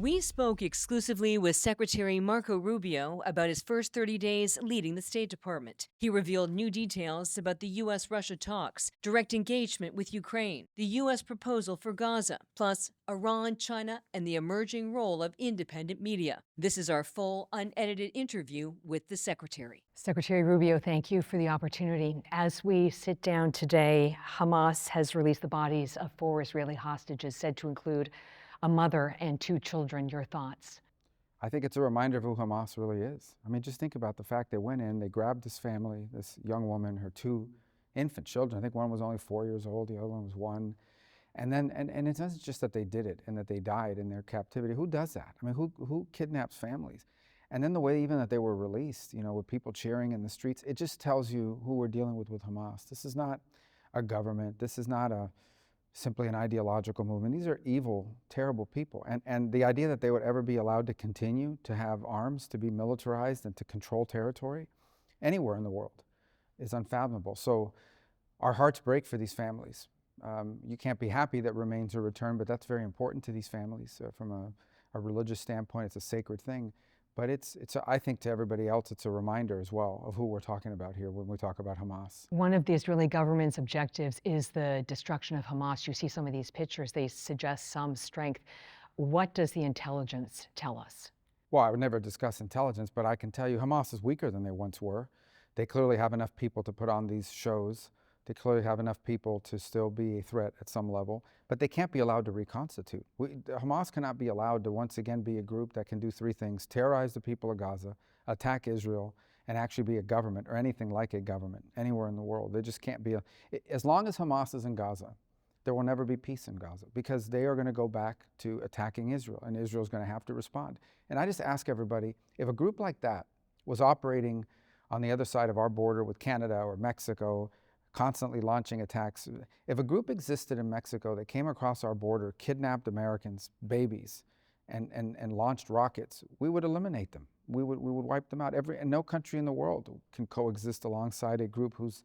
We spoke exclusively with Secretary Marco Rubio about his first 30 days leading the State Department. He revealed new details about the U.S. Russia talks, direct engagement with Ukraine, the U.S. proposal for Gaza, plus Iran, China, and the emerging role of independent media. This is our full, unedited interview with the Secretary. Secretary Rubio, thank you for the opportunity. As we sit down today, Hamas has released the bodies of 4 Israeli hostages, said to include a mother and 2 children. Your thoughts? I think it's a reminder of who Hamas really is. I mean, just think about the fact they went in, they grabbed this family, this young woman, her 2 infant children. I think one was only 4 years old, the other one was 1. And then, and it's not just that they did it and that they died in their captivity. Who does that? I mean, who kidnaps families? And then the way even that they were released, with people cheering in the streets, it just tells you who we're dealing with Hamas. This is not a government. This is not simply an ideological movement. These are evil, terrible people. And the idea that they would ever be allowed to continue to have arms, to be militarized, and to control territory anywhere in the world is unfathomable. So our hearts break for these families. You can't be happy that remains are returned, but that's very important to these families. From a religious standpoint, it's a sacred thing. But I think to everybody else, it's a reminder as well of who we're talking about here when we talk about Hamas. One of the Israeli government's objectives is the destruction of Hamas. You see some of these pictures, they suggest some strength. What does the intelligence tell us? Well, I would never discuss intelligence, but I can tell you Hamas is weaker than they once were. They clearly have enough people to put on these shows. They clearly have enough people to still be a threat at some level, but they can't be allowed to reconstitute. Hamas cannot be allowed to once again be a group that can do 3 things: terrorize the people of Gaza, attack Israel, and actually be a government or anything like a government anywhere in the world. They just can't be as long as Hamas is in Gaza, there will never be peace in Gaza because they are going to go back to attacking Israel, and Israel is going to have to respond. And I just ask everybody, if a group like that was operating on the other side of our border with Canada or Mexico, constantly launching attacks. If a group existed in Mexico that came across our border, kidnapped Americans, babies, and launched rockets, we would eliminate them. We would wipe them out. And no country in the world can coexist alongside a group whose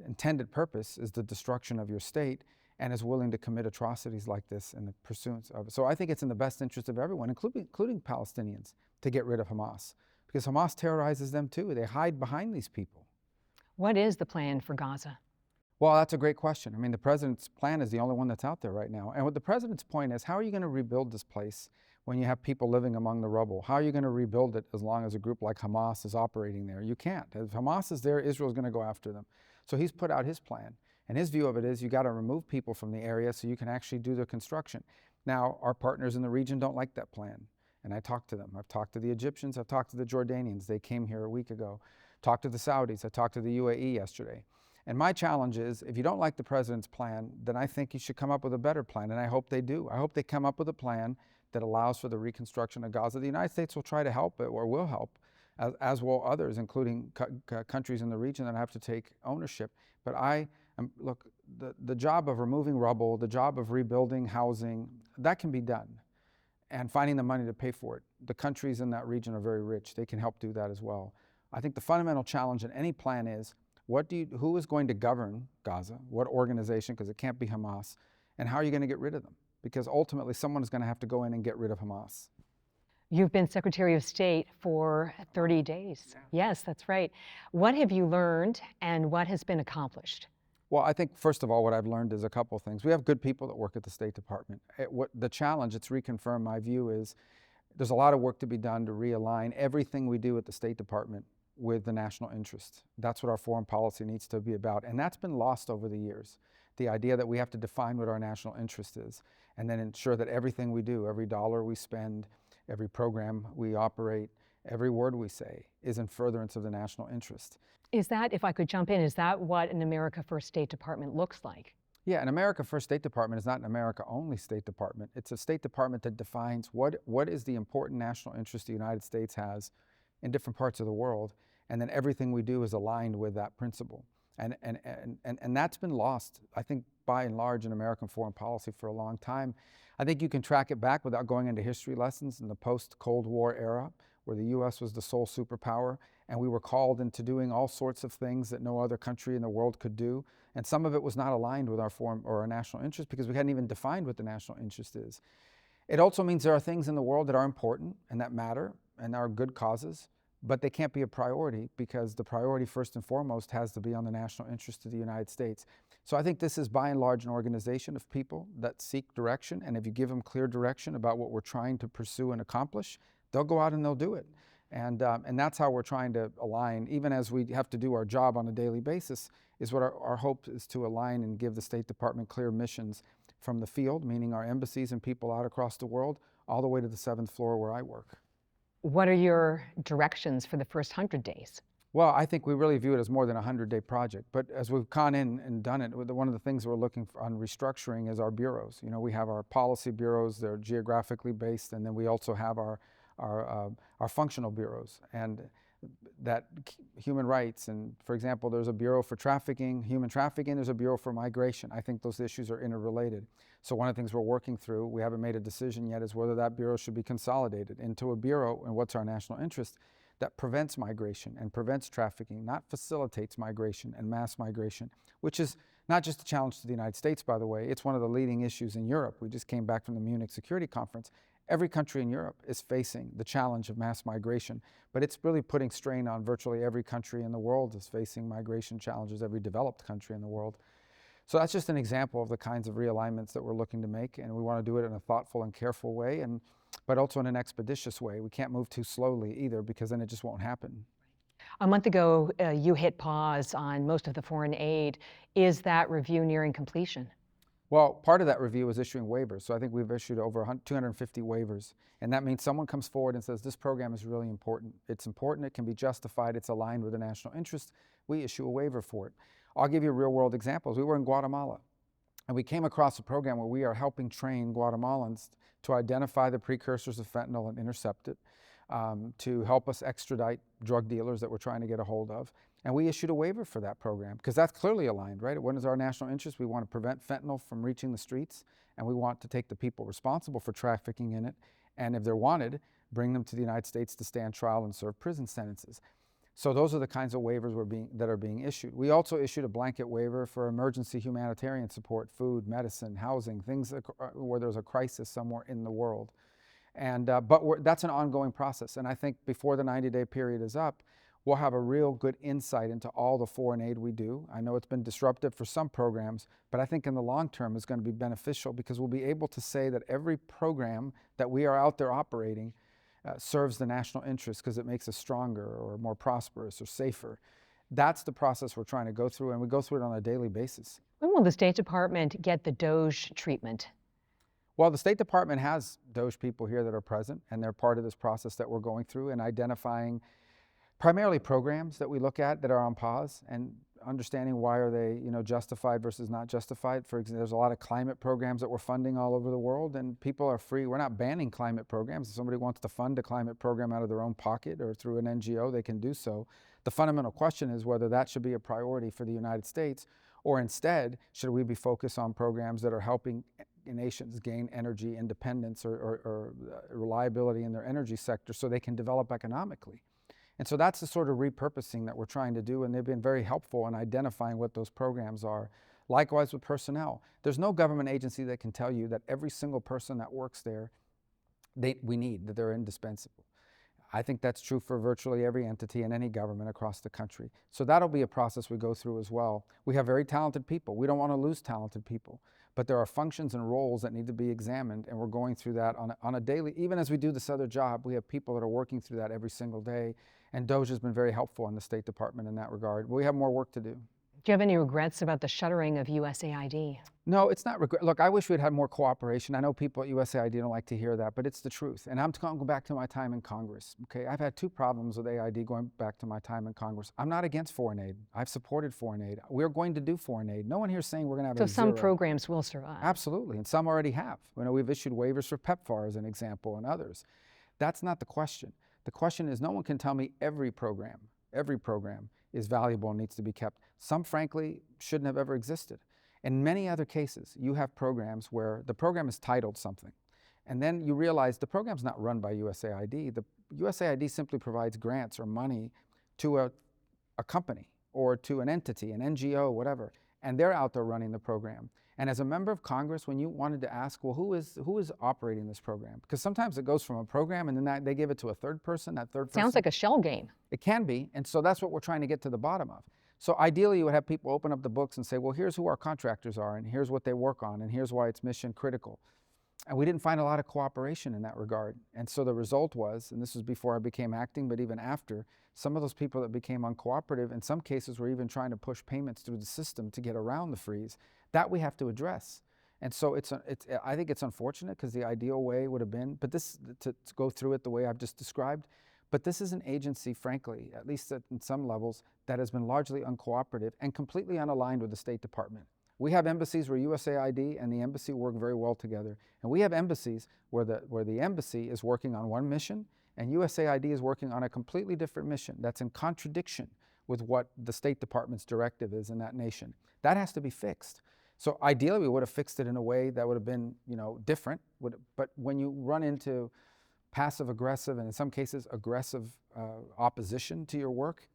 intended purpose is the destruction of your state and is willing to commit atrocities like this in the pursuance of it. So I think it's in the best interest of everyone, including Palestinians, to get rid of Hamas, because Hamas terrorizes them too. They hide behind these people. What is the plan for Gaza? Well, that's a great question. I mean, the president's plan is the only one that's out there right now. And what the president's point is, how are you going to rebuild this place when you have people living among the rubble? How are you going to rebuild it as long as a group like Hamas is operating there? You can't. If Hamas is there, Israel's going to go after them. So he's put out his plan. And his view of it is you got to remove people from the area so you can actually do the construction. Now, our partners in the region don't like that plan. And I talked to them. I've talked to the Egyptians. I've talked to the Jordanians. They came here a week ago. Talked to the Saudis. I talked to the UAE yesterday. And my challenge is, if you don't like the president's plan, then I think you should come up with a better plan, and I hope they do. I hope they come up with a plan that allows for the reconstruction of Gaza. The United States will try to help it, or will help, as will others, including countries in the region that have to take ownership. But look, the job of removing rubble, the job of rebuilding housing, that can be done, and finding the money to pay for it. The countries in that region are very rich. They can help do that as well. I think the fundamental challenge in any plan is, who is going to govern Gaza? What organization, because it can't be Hamas, and how are you going to get rid of them? Because ultimately someone is going to have to go in and get rid of Hamas. You've been Secretary of State for 30 days. Yeah. Yes, that's right. What have you learned and what has been accomplished? Well, I think first of all, what I've learned is a couple of things. We have good people that work at the State Department. The challenge, it's reconfirmed my view, is there's a lot of work to be done to realign everything we do at the State Department with the national interest. That's what our foreign policy needs to be about. And that's been lost over the years. The idea that we have to define what our national interest is and then ensure that everything we do, every dollar we spend, every program we operate, every word we say is in furtherance of the national interest. Is that, if I could jump in, is that what an America First State Department looks like? Yeah, an America First State Department is not an America-only State Department. It's a State Department that defines what is the important national interest the United States has in different parts of the world, and then everything we do is aligned with that principle. And that's been lost, I think, by and large in American foreign policy for a long time. I think you can track it back without going into history lessons in the post-Cold War era, where the U.S. was the sole superpower, and we were called into doing all sorts of things that no other country in the world could do. And some of it was not aligned with our foreign or our national interest because we hadn't even defined what the national interest is. It also means there are things in the world that are important and that matter and are good causes, but they can't be a priority because the priority first and foremost has to be on the national interest of the United States. So I think this is by and large an organization of people that seek direction, and if you give them clear direction about what we're trying to pursue and accomplish, they'll go out and they'll do it. And that's how we're trying to align, even as we have to do our job on a daily basis, is what our hope is to align and give the State Department clear missions from the field, meaning our embassies and people out across the world, all the way to the 7th floor where I work. What are your directions for the first 100 days? Well, I think we really view it as more than a 100-day project. But as we've gone in and done it, one of the things we're looking for on restructuring is our bureaus. You know, we have our policy bureaus, they're geographically based, and then we also have our functional bureaus. And that human rights, and for example, there's a bureau for trafficking, human trafficking, there's a bureau for migration. I think those issues are interrelated. So one of the things we're working through, we haven't made a decision yet, is whether that bureau should be consolidated into a bureau, and what's our national interest, that prevents migration and prevents trafficking, not facilitates migration and mass migration, which is not just a challenge to the United States, by the way. It's one of the leading issues in Europe. We just came back from the Munich Security Conference. Every country in Europe is facing the challenge of mass migration, but it's really putting strain on virtually every country in the world is facing migration challenges, every developed country in the world. So that's just an example of the kinds of realignments that we're looking to make, and we want to do it in a thoughtful and careful way, but also in an expeditious way. We can't move too slowly either, because then it just won't happen. A month ago, you hit pause on most of the foreign aid. Is that review nearing completion? Well, part of that review is issuing waivers. So I think we've issued over 250 waivers. And that means someone comes forward and says, this program is really important. It's important, it can be justified, it's aligned with the national interest. We issue a waiver for it. I'll give you real world examples. We were in Guatemala, and we came across a program where we are helping train Guatemalans to identify the precursors of fentanyl and intercept it, to help us extradite drug dealers that we're trying to get a hold of. And we issued a waiver for that program because that's clearly aligned, right? What is our national interest? We want to prevent fentanyl from reaching the streets, and we want to take the people responsible for trafficking in it, and if they're wanted, bring them to the United States to stand trial and serve prison sentences. So those are the kinds of waivers that are being issued. We also issued a blanket waiver for emergency humanitarian support, food, medicine, housing, things where there's a crisis somewhere in the world. And but that's an ongoing process, and I think before the 90-day period is up, we'll have a real good insight into all the foreign aid we do. I know it's been disruptive for some programs, but I think in the long term it's going to be beneficial because we'll be able to say that every program that we are out there operating serves the national interest because it makes us stronger or more prosperous or safer. That's the process we're trying to go through, and we go through it on a daily basis. When will the State Department get the DOGE treatment? Well, the State Department has DOGE people here that are present, and they're part of this process that we're going through and identifying primarily programs that we look at that are on pause and understanding why are they, justified versus not justified. For example, there's a lot of climate programs that we're funding all over the world, and people are free. We're not banning climate programs. If somebody wants to fund a climate program out of their own pocket or through an NGO, they can do so. The fundamental question is whether that should be a priority for the United States, or instead, should we be focused on programs that are helping nations gain energy independence or reliability in their energy sector so they can develop economically. And so that's the sort of repurposing that we're trying to do, and they've been very helpful in identifying what those programs are. Likewise with personnel. There's no government agency that can tell you that every single person that works there, we need, that they're indispensable. I think that's true for virtually every entity in any government across the country. So that'll be a process we go through as well. We have very talented people. We don't want to lose talented people. But there are functions and roles that need to be examined, and we're going through that on a daily, even as we do this other job, we have people that are working through that every single day. And DOGE has been very helpful in the State Department in that regard. We have more work to do. Do you have any regrets about the shuttering of USAID? No, it's not regret. Look, I wish we'd had more cooperation. I know people at USAID don't like to hear that, but it's the truth. And I'm going to go back to my time in Congress. Okay, I've had two problems with AID going back to my time in Congress. I'm not against foreign aid. I've supported foreign aid. We're going to do foreign aid. No one here is saying we're going to have So some zero. programs will survive. Absolutely, and some already have. We've issued waivers for PEPFAR as an example, and others. That's not the question. The question is, no one can tell me every program is valuable and needs to be kept. Some, frankly, shouldn't have ever existed. In many other cases, you have programs where the program is titled something, and then you realize the program's not run by USAID. The USAID simply provides grants or money to a company or to an entity, an NGO, whatever. and they're out there running the program. And as a member of Congress, when you wanted to ask, well, who is operating this program? Because sometimes it goes from a program and then they give it to a third person, that third person. Sounds like a shell game. It can be, and so that's what we're trying to get to the bottom of. So ideally, you would have people open up the books and say, well, here's who our contractors are, and here's what they work on, and here's why it's mission critical. And we didn't find a lot of cooperation in that regard. And so the result was, and this was before I became acting, but even after, some of those people that became uncooperative, in some cases were even trying to push payments through the system to get around the freeze. That we have to address. And so I think it's unfortunate, because the ideal way would have been, but this, to go through it the way I've just described, but this is an agency, frankly, at least in some levels, that has been largely uncooperative and completely unaligned with the State Department. We have embassies where USAID and the embassy work very well together. And we have embassies where the embassy is working on one mission and USAID is working on a completely different mission that's in contradiction with what the State Department's directive is in that nation. That has to be fixed. So ideally, we would have fixed it in a way that would have been, different. But when you run into passive aggressive and in some cases aggressive opposition to your work,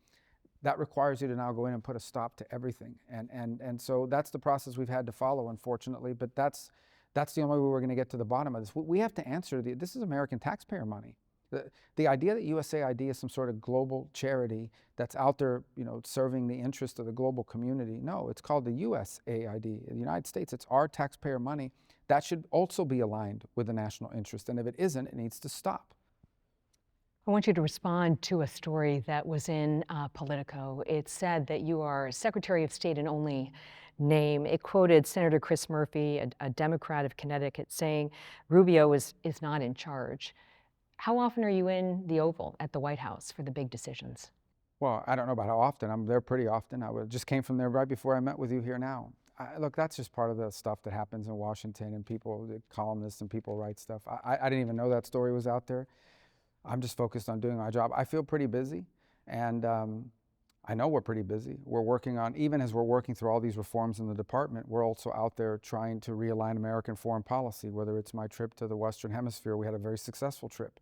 that requires you to now go in and put a stop to everything. And so that's the process we've had to follow, unfortunately, but that's the only way we're going to get to the bottom of this. We have to answer, this is American taxpayer money. The idea that USAID is some sort of global charity that's out there, serving the interest of the global community. No, it's called the USAID, in the United States. It's our taxpayer money. That should also be aligned with the national interest. And if it isn't, it needs to stop. I want you to respond to a story that was in Politico. It said that you are Secretary of State in only name. It quoted Senator Chris Murphy, a Democrat of Connecticut, saying Rubio is not in charge. How often are you in the Oval at the White House for the big decisions? Well, I don't know about how often. I'm there pretty often. Just came from there right before I met with you here now. Look, that's just part of the stuff that happens in Washington, and the columnists and people write stuff. I didn't even know that story was out there. I'm just focused on doing my job. I feel pretty busy, and I know we're pretty busy. We're working on, even as we're working through all these reforms in the department, we're also out there trying to realign American foreign policy, whether it's my trip to the Western Hemisphere. We had a very successful trip.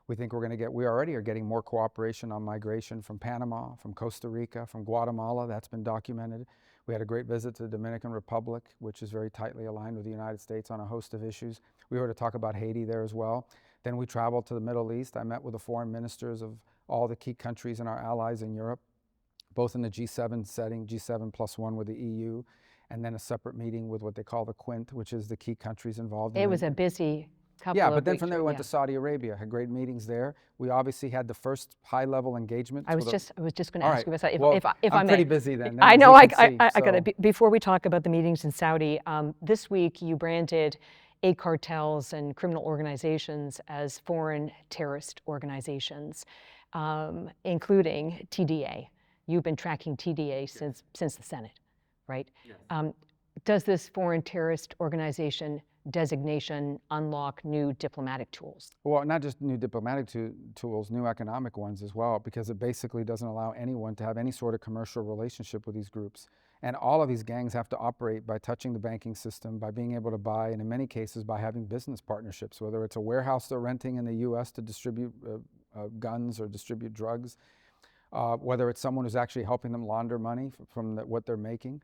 We think we already are getting more cooperation on migration from Panama, from Costa Rica, from Guatemala. That's been documented. We had a great visit to the Dominican Republic, which is very tightly aligned with the United States on a host of issues. We were to talk about Haiti there as well. Then we traveled to the Middle East. I met with the foreign ministers of all the key countries and our allies in Europe, both in the G7 setting, G7+1 with the EU, and then a separate meeting with what they call the Quint, which is the key countries involved. It was a busy couple of Yeah, but weeks. then from there we went to Saudi Arabia, had great meetings there. We obviously had the first high-level engagement. I was just going to ask you about that, Well, if I I'm may. pretty busy then. I as know, you I can see, got it. Before we talk about the meetings in Saudi, this week you branded 8 cartels and criminal organizations as foreign terrorist organizations, including TDA. You've been tracking TDA since the Senate, right? Yes. Does this foreign terrorist organization designation unlock new diplomatic tools? Well, not just new diplomatic tools, new economic ones as well, because it basically doesn't allow anyone to have any sort of commercial relationship with these groups. And all of these gangs have to operate by touching the banking system, by being able to buy, and in many cases by having business partnerships, whether it's a warehouse they're renting in the US to distribute guns or distribute drugs, whether it's someone who's actually helping them launder money from what they're making.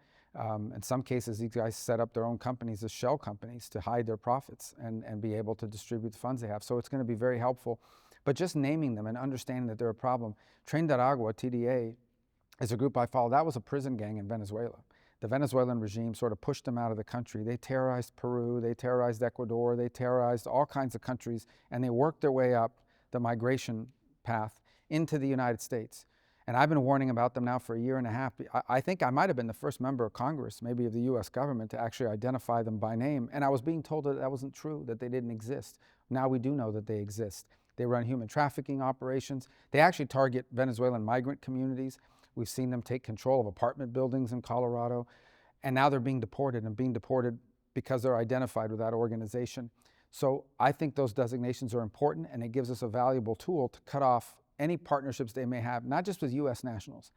In some cases, these guys set up their own companies as shell companies to hide their profits and be able to distribute the funds they have. So it's going to be very helpful. But just naming them and understanding that they're a problem. Tren de Aragua, TDA, is a group I follow. That was a prison gang in Venezuela. The Venezuelan regime sort of pushed them out of the country. They terrorized Peru, they terrorized Ecuador, they terrorized all kinds of countries, and they worked their way up the migration path into the United States. And I've been warning about them now for a year and a half. I think I might have been the first member of Congress, maybe of the US government, to actually identify them by name. And I was being told that that wasn't true, that they didn't exist. Now we do know that they exist. They run human trafficking operations. They actually target Venezuelan migrant communities. We've seen them take control of apartment buildings in Colorado. And now they're being deported, and being deported because they're identified with that organization. So I think those designations are important, and it gives us a valuable tool to cut off any partnerships they may have, not just with US nationals,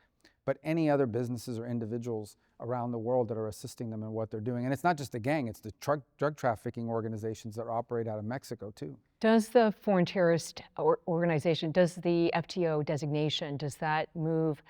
but any other businesses or individuals around the world that are assisting them in what they're doing. And it's not just the gang, it's the drug trafficking organizations that operate out of Mexico too. Does the foreign terrorist organization, does the FTO designation, does that move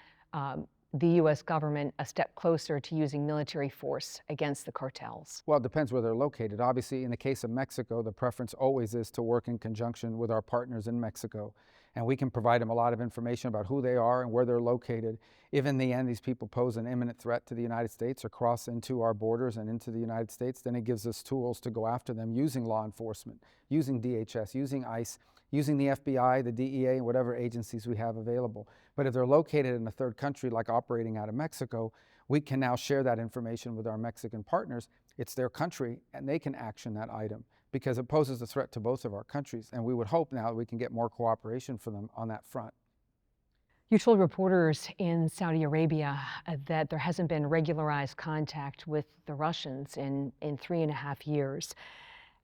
the U.S. government a step closer to using military force against the cartels? Well, it depends where they're located. Obviously, in the case of Mexico, the preference always is to work in conjunction with our partners in Mexico. And we can provide them a lot of information about who they are and where they're located. If in the end these people pose an imminent threat to the United States or cross into our borders and into the United States, then it gives us tools to go after them using law enforcement, using DHS, using ICE, using the FBI, the DEA, and whatever agencies we have available. But if they're located in a third country, like operating out of Mexico, we can now share that information with our Mexican partners. It's their country, and they can action that item because it poses a threat to both of our countries. And we would hope now that we can get more cooperation from them on that front. You told reporters in Saudi Arabia that there hasn't been regularized contact with the Russians in 3.5 years.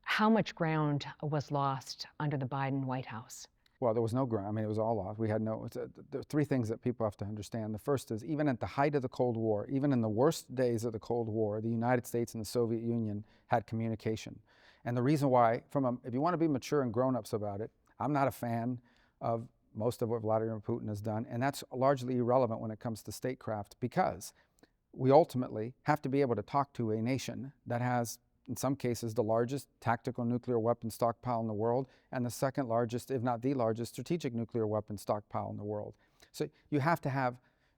How much ground was lost under the Biden White House? Well, there was no ground. I mean, it was all lost. We had no, there are three things that people have to understand. The first is, even at the height of the Cold War, even in the worst days of the Cold War, the United States and the Soviet Union had communication. And the reason why, if you want to be mature and grown-ups about it, I'm not a fan of most of what Vladimir Putin has done, and that's largely irrelevant when it comes to statecraft, because we ultimately have to be able to talk to a nation that has, in some cases, the largest tactical nuclear weapon stockpile in the world, and the second largest, if not the largest, strategic nuclear weapon stockpile in the world. So you have to have,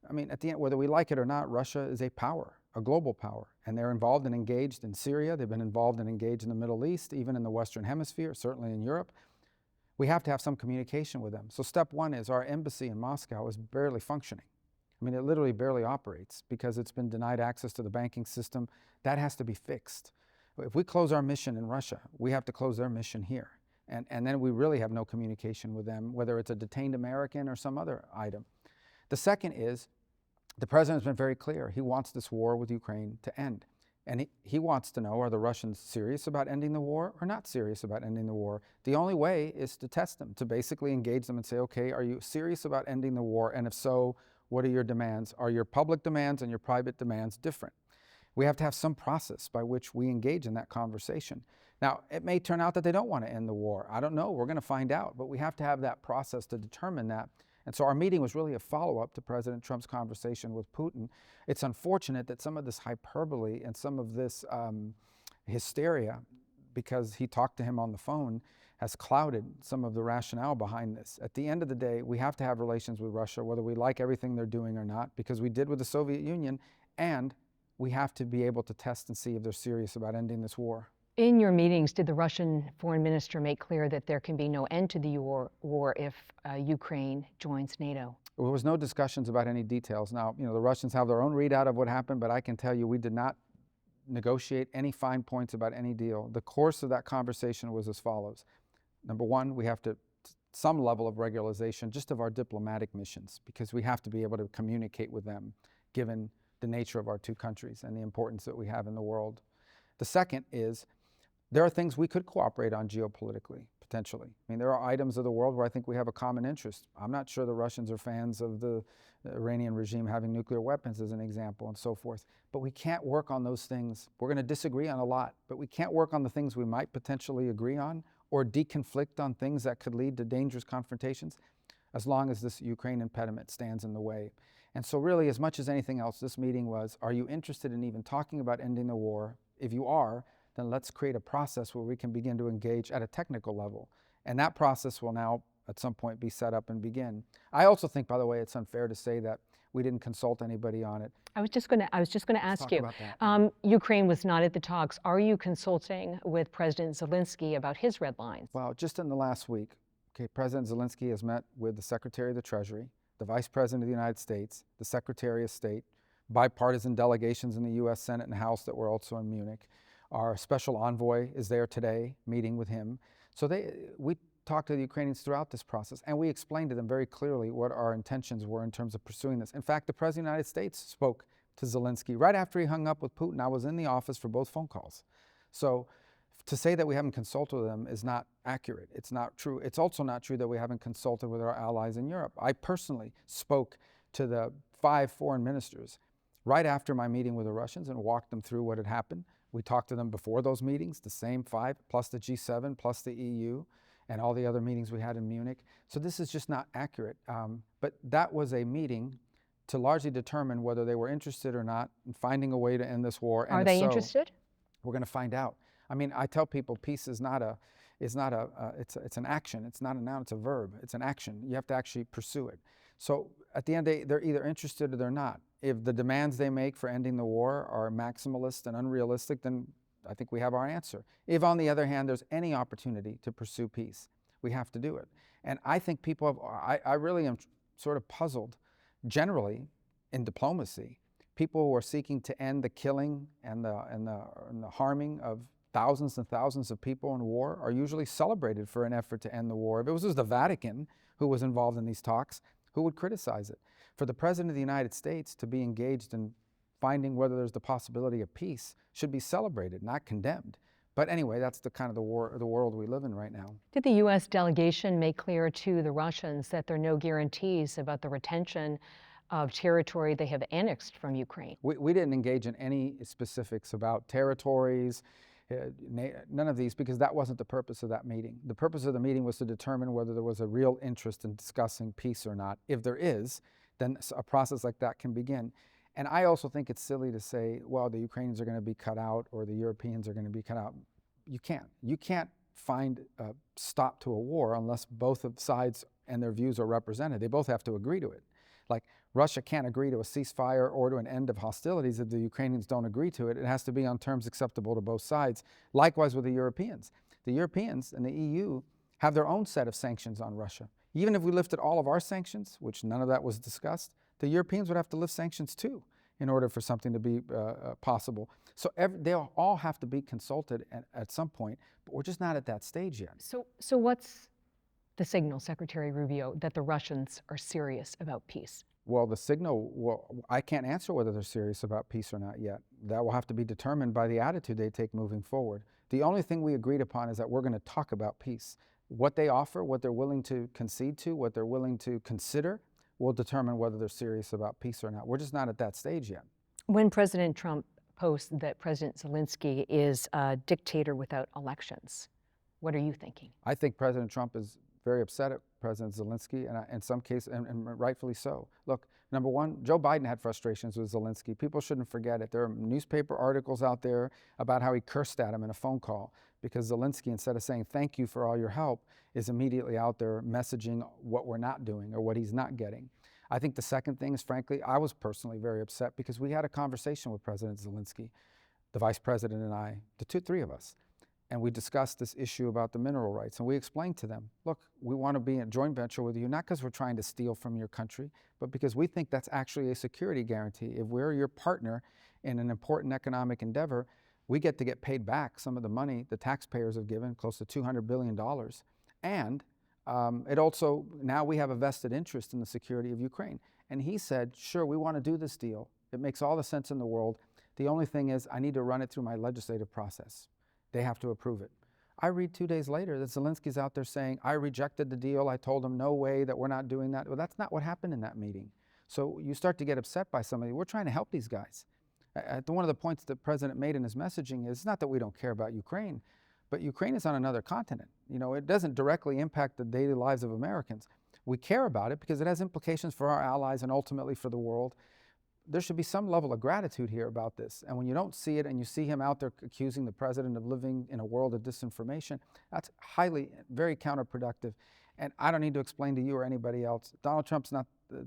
I mean, at the end, whether we like it or not, Russia is a power, a global power, and they're involved and engaged in Syria. They've been involved and engaged in the Middle East, even in the Western Hemisphere, certainly in Europe. We have to have some communication with them. So step one is our embassy in Moscow is barely functioning. I mean, it literally barely operates because it's been denied access to the banking system. That has to be fixed. If we close our mission in Russia, we have to close their mission here. And then we really have no communication with them, whether it's a detained American or some other item. The second is, the president has been very clear. He wants this war with Ukraine to end. And he wants to know, are the Russians serious about ending the war or not serious about ending the war? The only way is to test them, to basically engage them and say, okay, are you serious about ending the war? And if so, what are your demands? Are your public demands and your private demands different? We have to have some process by which we engage in that conversation. Now, it may turn out that they don't want to end the war. I don't know. We're going to find out. But we have to have that process to determine that. And so our meeting was really a follow-up to President Trump's conversation with Putin. It's unfortunate that some of this hyperbole and some of this hysteria, because he talked to him on the phone, has clouded some of the rationale behind this. At the end of the day, we have to have relations with Russia, whether we like everything they're doing or not, because we did with the Soviet Union, and we have to be able to test and see if they're serious about ending this war. In your meetings, did the Russian foreign minister make clear that there can be no end to the war if Ukraine joins NATO? There was no discussions about any details. Now, you know, the Russians have their own readout of what happened, but I can tell you we did not negotiate any fine points about any deal. The course of that conversation was as follows. Number one, we have to some level of regularization just of our diplomatic missions, because we have to be able to communicate with them given the nature of our two countries and the importance that we have in the world. The second is, there are things we could cooperate on geopolitically, potentially. I mean, there are items of the world where I think we have a common interest. I'm not sure the Russians are fans of the Iranian regime having nuclear weapons, as an example, and so forth. But we can't work on those things. We're going to disagree on a lot, but we can't work on the things we might potentially agree on or deconflict on things that could lead to dangerous confrontations, as long as this Ukraine impediment stands in the way. And so really, as much as anything else, this meeting was, are you interested in even talking about ending the war? If you are, then let's create a process where we can begin to engage at a technical level. And that process will now, at some point, be set up and begin. I also think, by the way, it's unfair to say that we didn't consult anybody on it. I was just going to ask you. Ukraine was not at the talks. Are you consulting with President Zelensky about his red lines? Well, just in the last week, President Zelensky has met with the Secretary of the Treasury, the Vice President of the United States, the Secretary of State, bipartisan delegations in the U.S. Senate and House that were also in Munich. Our special envoy is there today, meeting with him. So we talked to the Ukrainians throughout this process, and we explained to them very clearly what our intentions were in terms of pursuing this. In fact, the President of the United States spoke to Zelensky right after he hung up with Putin. I was in the office for both phone calls. So to say that we haven't consulted with them is not accurate. It's not true. It's also not true that we haven't consulted with our allies in Europe. I personally spoke to the 5 foreign ministers right after my meeting with the Russians and walked them through what had happened. We talked to them before those meetings, the same 5, plus the G7, plus the EU, and all the other meetings we had in Munich. So this is just not accurate. But that was a meeting to largely determine whether they were interested or not in finding a way to end this war. And Are if they so, interested? we're going to find out. I mean, I tell people peace is not it's an action. It's not a noun, it's a verb. It's an action. You have to actually pursue it. So at the end of the day, they're either interested or they're not. If the demands they make for ending the war are maximalist and unrealistic, then I think we have our answer. If, on the other hand, there's any opportunity to pursue peace, we have to do it. And I think people have, I really am sort of puzzled, generally, in diplomacy, people who are seeking to end the killing and the harming of thousands and thousands of people in war are usually celebrated for an effort to end the war. If it was just the Vatican who was involved in these talks, who would criticize it? For the President of the United States to be engaged in finding whether there's the possibility of peace should be celebrated, not condemned. But anyway, that's the kind of the world we live in right now. Did the U.S. delegation make clear to the Russians that there are no guarantees about the retention of territory they have annexed from Ukraine? We didn't engage in any specifics about territories, none of these, because that wasn't the purpose of that meeting. The purpose of the meeting was to determine whether there was a real interest in discussing peace or not. If there is, then a process like that can begin. And I also think it's silly to say, well, the Ukrainians are going to be cut out or the Europeans are going to be cut out. You can't. You can't find a stop to a war unless both of sides and their views are represented. They both have to agree to it. Like, Russia can't agree to a ceasefire or to an end of hostilities if the Ukrainians don't agree to it. It has to be on terms acceptable to both sides. Likewise with the Europeans. The Europeans and the EU have their own set of sanctions on Russia. Even if we lifted all of our sanctions, which none of that was discussed, the Europeans would have to lift sanctions too in order for something to be possible. So they all have to be consulted at some point, but we're just not at that stage yet. So what's the signal, Secretary Rubio, that the Russians are serious about peace? Well, the signal, I can't answer whether they're serious about peace or not yet. That will have to be determined by the attitude they take moving forward. The only thing we agreed upon is that we're going to talk about peace. What they offer, what they're willing to concede to, what they're willing to consider, will determine whether they're serious about peace or not. We're just not at that stage yet. When President Trump posts that President Zelensky is a dictator without elections, what are you thinking? I think President Trump is very upset at President Zelensky, and in some cases, and rightfully so. Look, number one, Joe Biden had frustrations with Zelensky. People shouldn't forget it. There are newspaper articles out there about how he cursed at him in a phone call because Zelensky, instead of saying thank you for all your help, is immediately out there messaging what we're not doing or what he's not getting. I think the second thing is, frankly, I was personally very upset because we had a conversation with President Zelensky, the Vice President and I, three of us. And we discussed this issue about the mineral rights. And we explained to them, look, we want to be in a joint venture with you, not because we're trying to steal from your country, but because we think that's actually a security guarantee. If we're your partner in an important economic endeavor, we get to get paid back some of the money the taxpayers have given, close to $200 billion. And it also, now we have a vested interest in the security of Ukraine. And he said, sure, we want to do this deal. It makes all the sense in the world. The only thing is I need to run it through my legislative process. They have to approve it. I read 2 days later that Zelensky's out there saying, I rejected the deal. I told him, no way, that we're not doing that. Well, that's not what happened in that meeting. So you start to get upset by somebody. We're trying to help these guys. One of the points the president made in his messaging is, it's not that we don't care about Ukraine, but Ukraine is on another continent. You know, it doesn't directly impact the daily lives of Americans. We care about it because it has implications for our allies and ultimately for the world. There should be some level of gratitude here about this. And when you don't see it and you see him out there accusing the president of living in a world of disinformation, that's very counterproductive. And I don't need to explain to you or anybody else,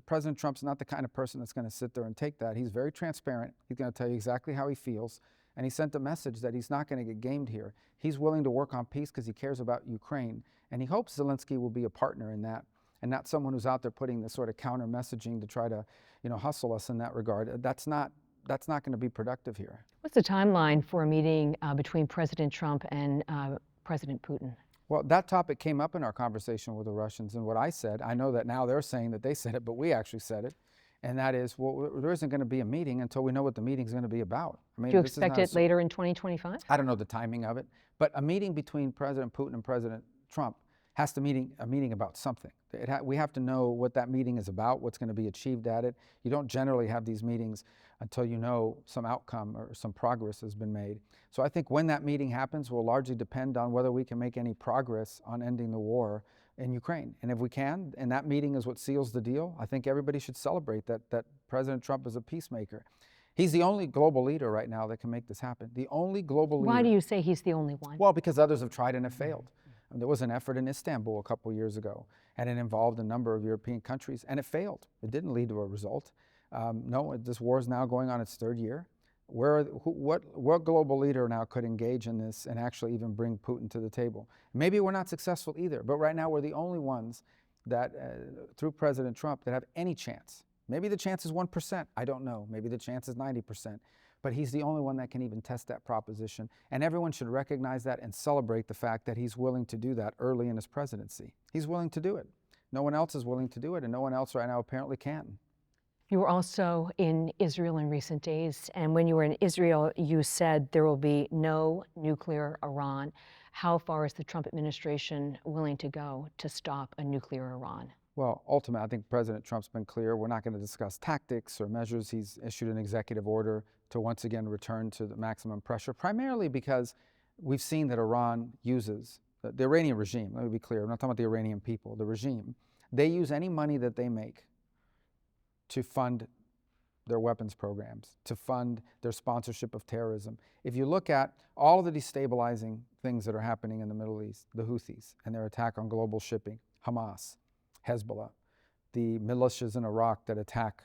President Trump's not the kind of person that's going to sit there and take that. He's very transparent. He's going to tell you exactly how he feels. And he sent a message that he's not going to get gamed here. He's willing to work on peace because he cares about Ukraine. And he hopes Zelensky will be a partner in that, and not someone who's out there putting this sort of counter messaging to try to, hustle us in that regard. That's not going to be productive here. What's the timeline for a meeting between President Trump and President Putin? Well, that topic came up in our conversation with the Russians, and what I said, I know that now they're saying that they said it, but we actually said it, and that is, well, there isn't going to be a meeting until we know what the meeting's going to be about. I mean, do you expect it later in 2025? I don't know the timing of it, but a meeting between President Putin and President Trump has to a meeting about something. We have to know what that meeting is about, what's going to be achieved at it. You don't generally have these meetings until you know some outcome or some progress has been made. So I think when that meeting happens will largely depend on whether we can make any progress on ending the war in Ukraine. And if we can, and that meeting is what seals the deal, I think everybody should celebrate that President Trump is a peacemaker. He's the only global leader right now that can make this happen. The only global leader. Why do you say he's the only one? Well, because others have tried and have failed. There was an effort in Istanbul a couple years ago, and it involved a number of European countries, and it failed. It didn't lead to a result. No, this war is now going on its third year. What global leader now could engage in this and actually even bring Putin to the table? Maybe we're not successful either, but right now we're the only ones that, through President Trump, that have any chance. Maybe the chance is 1%, I don't know. Maybe the chance is 90%. But he's the only one that can even test that proposition. And everyone should recognize that and celebrate the fact that he's willing to do that early in his presidency. He's willing to do it. No one else is willing to do it, and no one else right now apparently can. You were also in Israel in recent days, and when you were in Israel, you said there will be no nuclear Iran. How far is the Trump administration willing to go to stop a nuclear Iran? Well, ultimately, I think President Trump's been clear. We're not going to discuss tactics or measures. He's issued an executive order to once again return to the maximum pressure, primarily because we've seen that Iran uses the Iranian regime. Let me be clear. I'm not talking about the Iranian people, the regime. They use any money that they make to fund their weapons programs, to fund their sponsorship of terrorism. If you look at all of the destabilizing things that are happening in the Middle East, the Houthis and their attack on global shipping, Hamas, Hezbollah, the militias in Iraq that attack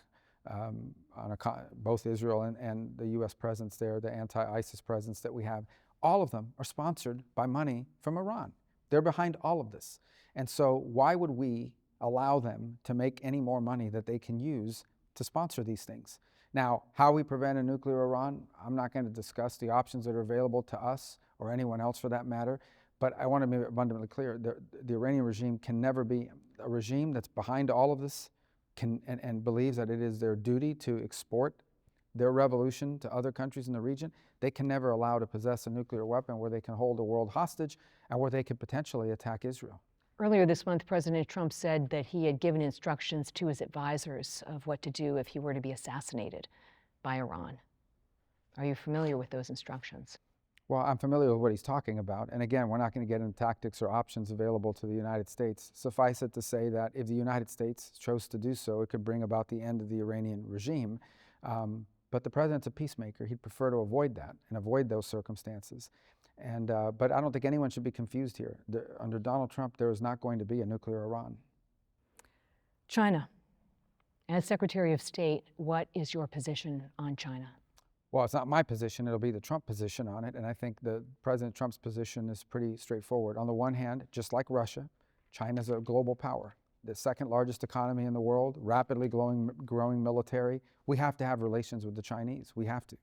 both Israel and the U.S. presence there, the anti-ISIS presence that we have, all of them are sponsored by money from Iran. They're behind all of this. And so why would we allow them to make any more money that they can use to sponsor these things? Now, how we prevent a nuclear Iran, I'm not going to discuss the options that are available to us or anyone else for that matter, but I want to be abundantly clear, the Iranian regime can never be a regime that's behind all of this and believes that it is their duty to export their revolution to other countries in the region. They can never allow to possess a nuclear weapon where they can hold the world hostage and where they could potentially attack Israel. Earlier this month, President Trump said that he had given instructions to his advisors of what to do if he were to be assassinated by Iran. Are you familiar with those instructions? Well, I'm familiar with what he's talking about. And again, we're not going to get into tactics or options available to the United States. Suffice it to say that if the United States chose to do so, it could bring about the end of the Iranian regime. But the president's a peacemaker. He'd prefer to avoid that and avoid those circumstances. But I don't think anyone should be confused here. Under Donald Trump, there is not going to be a nuclear Iran. China. As Secretary of State, what is your position on China? Well, it's not my position. It'll be the Trump position on it. And I think President Trump's position is pretty straightforward. On the one hand, just like Russia, China's a global power, the second largest economy in the world, rapidly growing military. We have to have relations with the Chinese. We have to.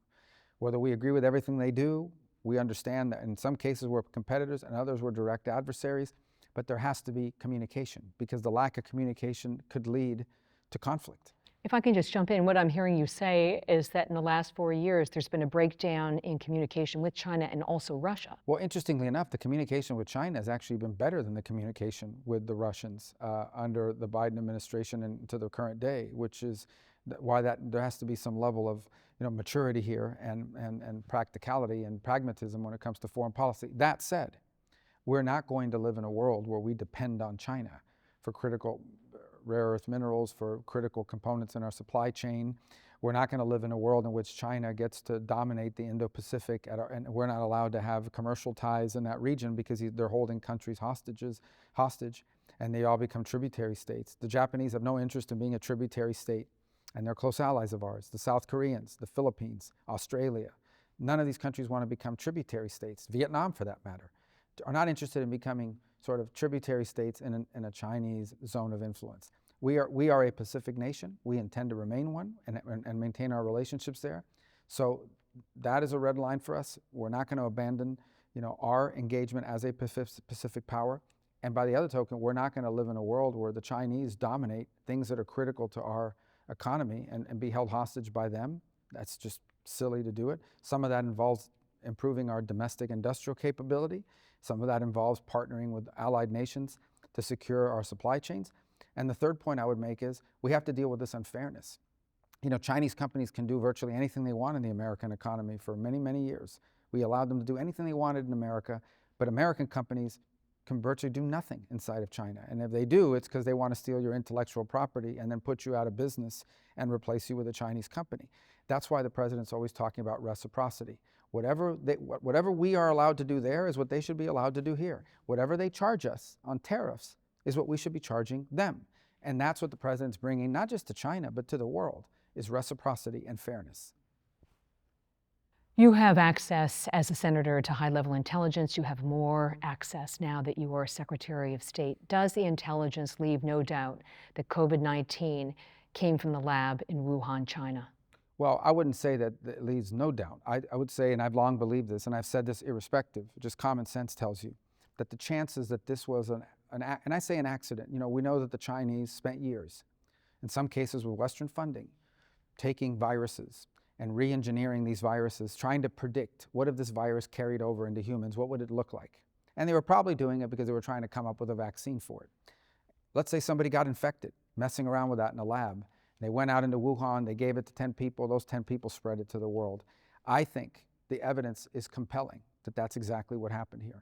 Whether we agree with everything they do, we understand that in some cases we're competitors and others we're direct adversaries, but there has to be communication because the lack of communication could lead to conflict. If I can just jump in, what I'm hearing you say is that in the last 4 years, there's been a breakdown in communication with China and also Russia. Well, interestingly enough, the communication with China has actually been better than the communication with the Russians under the Biden administration and to the current day, which is why there has to be some level of maturity here and practicality and pragmatism when it comes to foreign policy. That said, we're not going to live in a world where we depend on China for critical rare earth minerals, for critical components in our supply chain. We're not going to live in a world in which China gets to dominate the Indo-Pacific, and we're not allowed to have commercial ties in that region because they're holding countries hostage, and they all become tributary states. The Japanese have no interest in being a tributary state, and they're close allies of ours. The South Koreans, the Philippines, Australia. None of these countries want to become tributary states. Vietnam, for that matter, are not interested in becoming sort of tributary states in a Chinese zone of influence. We are a Pacific nation. We intend to remain one and maintain our relationships there. So that is a red line for us. We're not going to abandon our engagement as a Pacific power. And by the other token, we're not going to live in a world where the Chinese dominate things that are critical to our economy and be held hostage by them. That's just silly to do it. Some of that involves improving our domestic industrial capability. Some of that involves partnering with allied nations to secure our supply chains. And the third point I would make is we have to deal with this unfairness. Chinese companies can do virtually anything they want in the American economy for many, many years. We allowed them to do anything they wanted in America, but American companies can virtually do nothing inside of China. And if they do, it's because they want to steal your intellectual property and then put you out of business and replace you with a Chinese company. That's why the president's always talking about reciprocity. Whatever we are allowed to do there is what they should be allowed to do here. Whatever they charge us on tariffs is what we should be charging them. And that's what the president's bringing, not just to China, but to the world, is reciprocity and fairness. You have access as a senator to high-level intelligence. You have more access now that you are Secretary of State. Does the intelligence leave no doubt that COVID-19 came from the lab in Wuhan, China? Well, I wouldn't say that it leaves no doubt. I would say, and I've long believed this, and I've said this irrespective, just common sense tells you, that the chances that this was and I say an accident, we know that the Chinese spent years, in some cases with Western funding, taking viruses and re-engineering these viruses, trying to predict what if this virus carried over into humans, what would it look like? And they were probably doing it because they were trying to come up with a vaccine for it. Let's say somebody got infected, messing around with that in a lab. They went out into Wuhan, they gave it to 10 people, those 10 people spread it to the world. I think the evidence is compelling that that's exactly what happened here.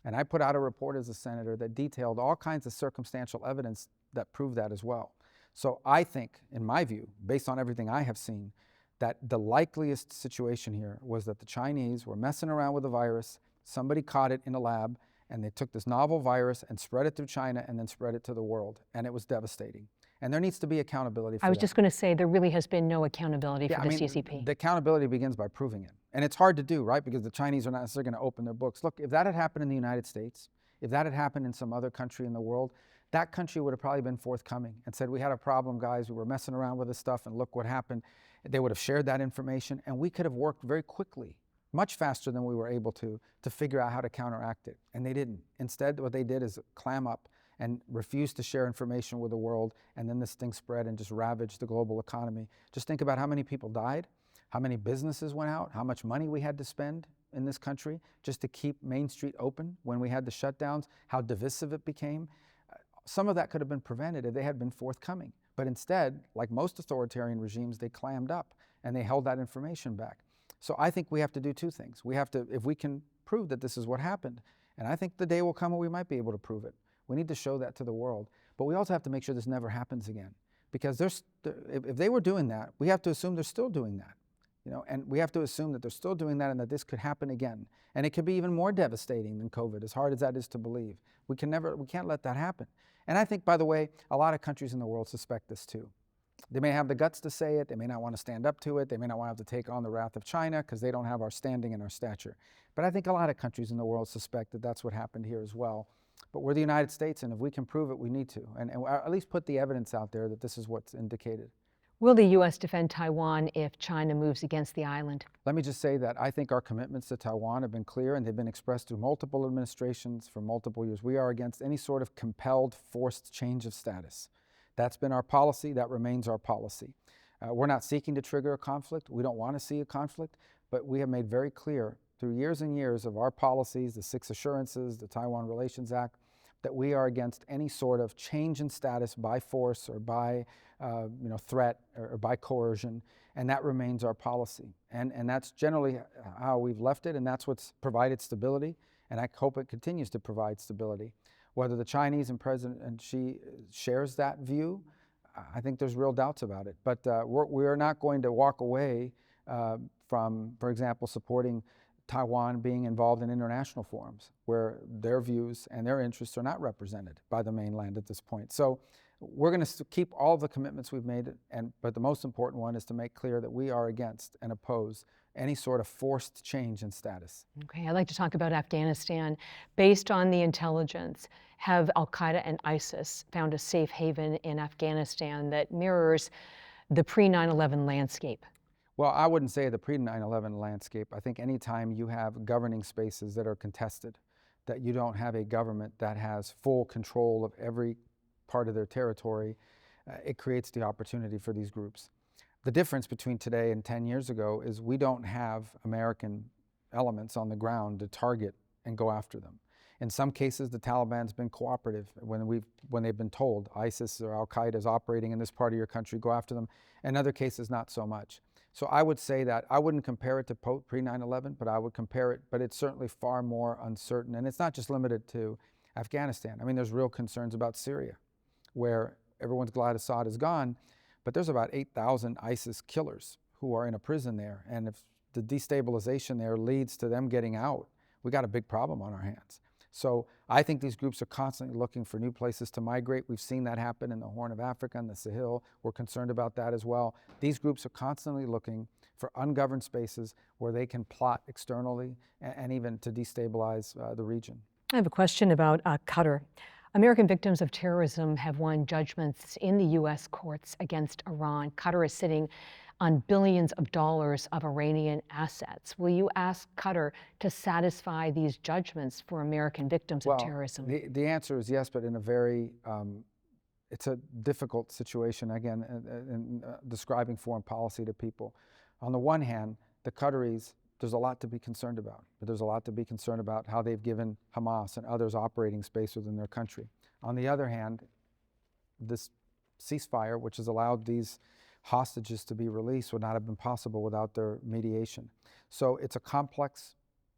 And I put out a report as a senator that detailed all kinds of circumstantial evidence that proved that as well. So I think, in my view, based on everything I have seen, that the likeliest situation here was that the Chinese were messing around with the virus, somebody caught it in a lab, and they took this novel virus and spread it through China and then spread it to the world. And it was devastating. And there needs to be accountability for that. I was just going to say, there really has been no accountability for the CCP. The accountability begins by proving it. And it's hard to do, right? Because the Chinese are not necessarily going to open their books. Look, if that had happened in the United States, if that had happened in some other country in the world, that country would have probably been forthcoming and said, we had a problem, guys, we were messing around with this stuff, and look what happened. They would have shared that information, and we could have worked very quickly, much faster than we were able to figure out how to counteract it. And they didn't. Instead, what they did is clam up and refused to share information with the world, and then this thing spread and just ravaged the global economy. Just think about how many people died, how many businesses went out, how much money we had to spend in this country just to keep Main Street open when we had the shutdowns, how divisive it became. Some of that could have been prevented if they had been forthcoming. But instead, like most authoritarian regimes, they clammed up and they held that information back. So I think we have to do two things. We have to, if we can prove that this is what happened, and I think the day will come when we might be able to prove it. We need to show that to the world. But we also have to make sure this never happens again. Because if they were doing that, we have to assume they're still doing that. And we have to assume that they're still doing that and that this could happen again. And it could be even more devastating than COVID, as hard as that is to believe. We can't let that happen. And I think, by the way, a lot of countries in the world suspect this too. They may have the guts to say it, they may not want to stand up to it, they may not want to have to take on the wrath of China because they don't have our standing and our stature. But I think a lot of countries in the world suspect that that's what happened here as well. But we're the United States, and if we can prove it, we need to. And at least put the evidence out there that this is what's indicated. Will the U.S. defend Taiwan if China moves against the island? Let me just say that I think our commitments to Taiwan have been clear, and they've been expressed through multiple administrations for multiple years. We are against any sort of compelled, forced change of status. That's been our policy. That remains our policy. We're not seeking to trigger a conflict. We don't want to see a conflict, but we have made very clear through years and years of our policies, the 6 assurances, the Taiwan Relations Act, that we are against any sort of change in status by force or by threat or by coercion, and that remains our policy. And that's generally how we've left it, and that's what's provided stability, and I hope it continues to provide stability. Whether the Chinese and President Xi shares that view, I think there's real doubts about it. But we're not going to walk away from, for example, supporting Taiwan being involved in international forums where their views and their interests are not represented by the mainland at this point. So we're going to keep all the commitments we've made, but the most important one is to make clear that we are against and oppose any sort of forced change in status. Okay, I'd like to talk about Afghanistan. Based on the intelligence, have al-Qaeda and ISIS found a safe haven in Afghanistan that mirrors the pre-9/11 landscape? Well, I wouldn't say the pre-9/11 landscape. I think anytime you have governing spaces that are contested, that you don't have a government that has full control of every part of their territory, it creates the opportunity for these groups. The difference between today and 10 years ago is we don't have American elements on the ground to target and go after them. In some cases, the Taliban's been cooperative when they've been told ISIS or al-Qaeda is operating in this part of your country, go after them. In other cases, not so much. So I would say that I wouldn't compare it to pre-9/11, but I would compare it, but it's certainly far more uncertain. And it's not just limited to Afghanistan. I mean, there's real concerns about Syria, where everyone's glad Assad is gone, but there's about 8,000 ISIS killers who are in a prison there. And if the destabilization there leads to them getting out, we got a big problem on our hands. So I think these groups are constantly looking for new places to migrate. We've seen that happen in the Horn of Africa and the Sahel. We're concerned about that as well. These groups are constantly looking for ungoverned spaces where they can plot externally and even to destabilize the region. I have a question about Qatar. American victims of terrorism have won judgments in the U.S. courts against Iran. Qatar is sitting on billions of dollars of Iranian assets. Will you ask Qatar to satisfy these judgments for American victims of terrorism? The answer is yes, but in a very, it's a difficult situation, again, in describing foreign policy to people. On the one hand, the Qataris, there's a lot to be concerned about, but there's a lot to be concerned about how they've given Hamas and others operating space within their country. On the other hand, this ceasefire, which has allowed these hostages to be released, would not have been possible without their mediation. So it's a complex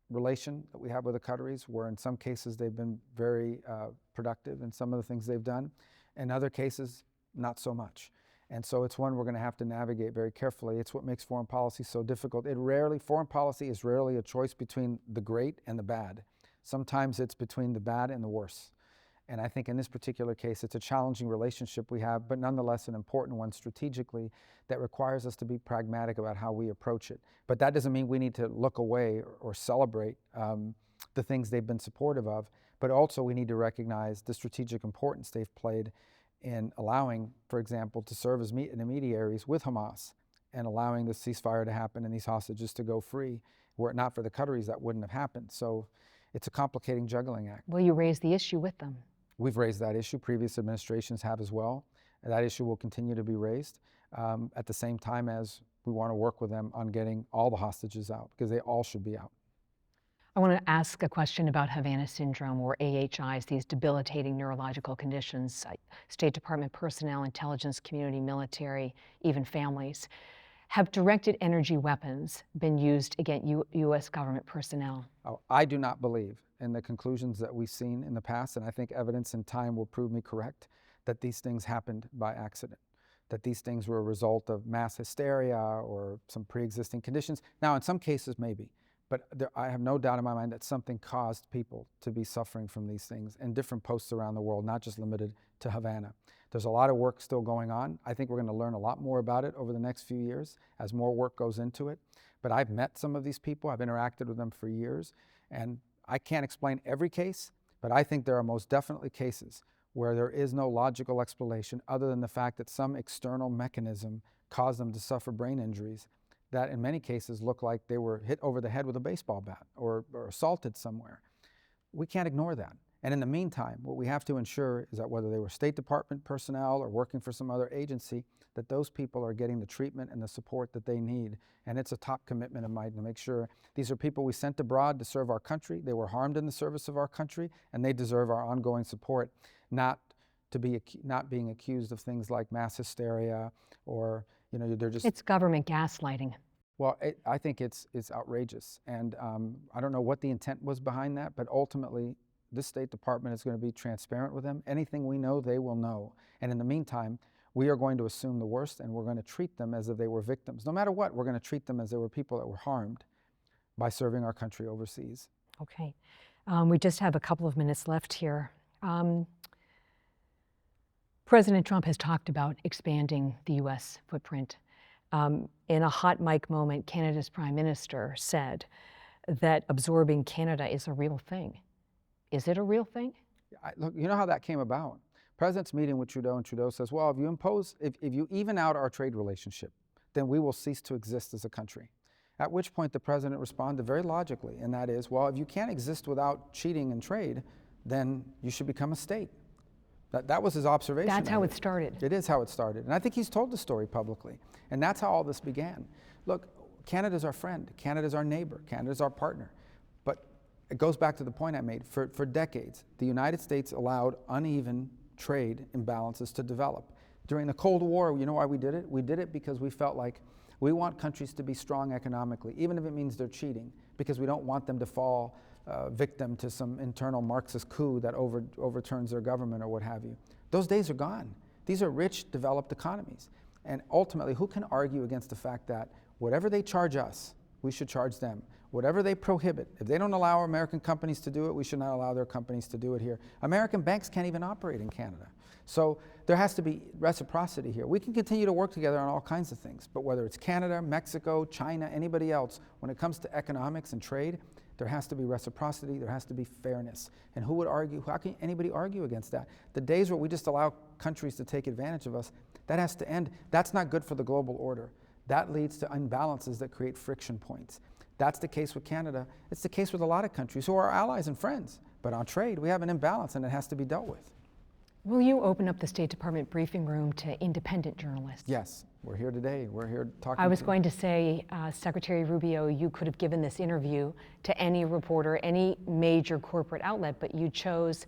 relation that we have with the Qataris, where in some cases they've been very productive in some of the things they've done. In other cases, not so much. And so it's one we're going to have to navigate very carefully. It's what makes foreign policy so difficult. Foreign policy is rarely a choice between the great and the bad. Sometimes it's between the bad and the worse. And I think in this particular case, it's a challenging relationship we have, but nonetheless an important one strategically that requires us to be pragmatic about how we approach it. But that doesn't mean we need to look away or celebrate the things they've been supportive of, but also we need to recognize the strategic importance they've played in allowing, for example, to serve as intermediaries with Hamas and allowing the ceasefire to happen and these hostages to go free. Were it not for the Qataris, that wouldn't have happened. So it's a complicating juggling act. Will you raise the issue with them? We've raised that issue. Previous administrations have as well. And that issue will continue to be raised at the same time as we want to work with them on getting all the hostages out, because they all should be out. I want to ask a question about Havana Syndrome, or AHIs, these debilitating neurological conditions. State Department personnel, intelligence community, military, even families. Have directed energy weapons been used against U.S. government personnel? Oh, I do not believe in the conclusions that we've seen in the past, and I think evidence in time will prove me correct, that these things happened by accident, that these things were a result of mass hysteria or some pre-existing conditions. Now, in some cases, maybe. But I have no doubt in my mind that something caused people to be suffering from these things in different posts around the world, not just limited to Havana. There's a lot of work still going on. I think we're going to learn a lot more about it over the next few years as more work goes into it. But I've met some of these people. I've interacted with them for years. And I can't explain every case, but I think there are most definitely cases where there is no logical explanation other than the fact that some external mechanism caused them to suffer brain injuries that in many cases look like they were hit over the head with a baseball bat or assaulted somewhere. We can't ignore that. And in the meantime, what we have to ensure is that whether they were State Department personnel or working for some other agency, that those people are getting the treatment and the support that they need. And it's a top commitment of mine to make sure these are people we sent abroad to serve our country. They were harmed in the service of our country, and they deserve our ongoing support, not being accused of things like mass hysteria or they're just... It's government gaslighting. Well, I think it's outrageous. And I don't know what the intent was behind that, but ultimately, this State Department is going to be transparent with them. Anything we know, they will know. And in the meantime, we are going to assume the worst, and we're going to treat them as if they were victims. No matter what, we're going to treat them as they were people that were harmed by serving our country overseas. Okay. We just have a couple of minutes left here. President Trump has talked about expanding the U.S. footprint. In a hot mic moment, Canada's Prime Minister said that absorbing Canada is a real thing. Is it a real thing? Look, you know how that came about. President's meeting with Trudeau, and Trudeau says, well, if you even out our trade relationship, then we will cease to exist as a country. At which point the president responded very logically, and that is, well, if you can't exist without cheating in trade, then you should become a state. That was his observation. That's how it started. It is how it started. And I think he's told the story publicly. And that's how all this began. Look, Canada's our friend. Canada's our neighbor. Canada's our partner. But it goes back to the point I made. For decades, the United States allowed uneven trade imbalances to develop. During the Cold War, you know why we did it? We did it because we felt like we want countries to be strong economically, even if it means they're cheating, because we don't want them to fall victim to some internal Marxist coup that overturns their government or what have you. Those days are gone. These are rich, developed economies. And ultimately, who can argue against the fact that whatever they charge us, we should charge them? Whatever they prohibit, if they don't allow American companies to do it, we should not allow their companies to do it here. American banks can't even operate in Canada. So there has to be reciprocity here. We can continue to work together on all kinds of things, but whether it's Canada, Mexico, China, anybody else, when it comes to economics and trade, there has to be reciprocity, there has to be fairness. And who would argue, how can anybody argue against that? The days where we just allow countries to take advantage of us, that has to end. That's not good for the global order. That leads to imbalances that create friction points. That's the case with Canada. It's the case with a lot of countries who are our allies and friends. But on trade, we have an imbalance and it has to be dealt with. Will you open up the State Department briefing room to independent journalists? Yes, we're here today. We're here talking. I was going to say, Secretary Rubio, you could have given this interview to any reporter, any major corporate outlet, but you chose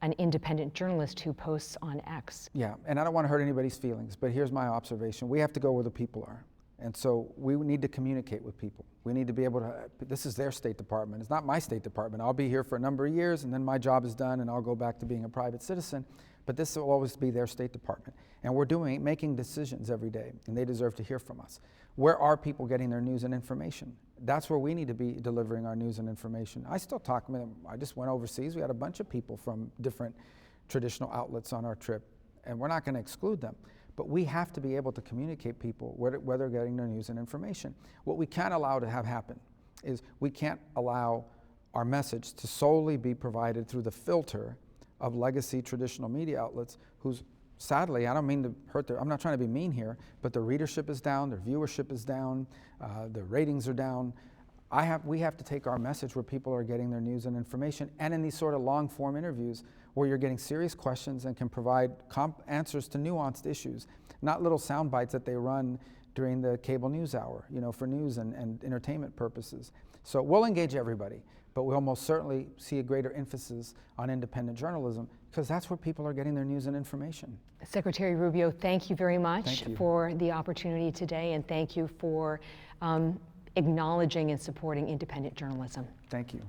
an independent journalist who posts on X. Yeah, and I don't want to hurt anybody's feelings, but here's my observation. We have to go where the people are. And so we need to communicate with people. We need to be able to, this is their State Department. It's not my State Department. I'll be here for a number of years and then my job is done and I'll go back to being a private citizen. But this will always be their State Department. And we're making decisions every day and they deserve to hear from us. Where are people getting their news and information? That's where we need to be delivering our news and information. I still talk to them. I just went overseas. We had a bunch of people from different traditional outlets on our trip and we're not going to exclude them. But we have to be able to communicate people where they're getting their news and information. What we can't allow to have happen is we can't allow our message to solely be provided through the filter of legacy traditional media outlets whose, sadly, I don't mean to hurt I'm not trying to be mean here, but their readership is down, their viewership is down, their ratings are down. We have to take our message where people are getting their news and information, and in these sort of long form interviews where you're getting serious questions and can provide answers to nuanced issues, not little sound bites that they run during the cable news hour, for news and entertainment purposes. So we'll engage everybody, but we'll most certainly see a greater emphasis on independent journalism because that's where people are getting their news and information. Secretary Rubio, thank you very much for the opportunity today, and thank you for acknowledging and supporting independent journalism. Thank you.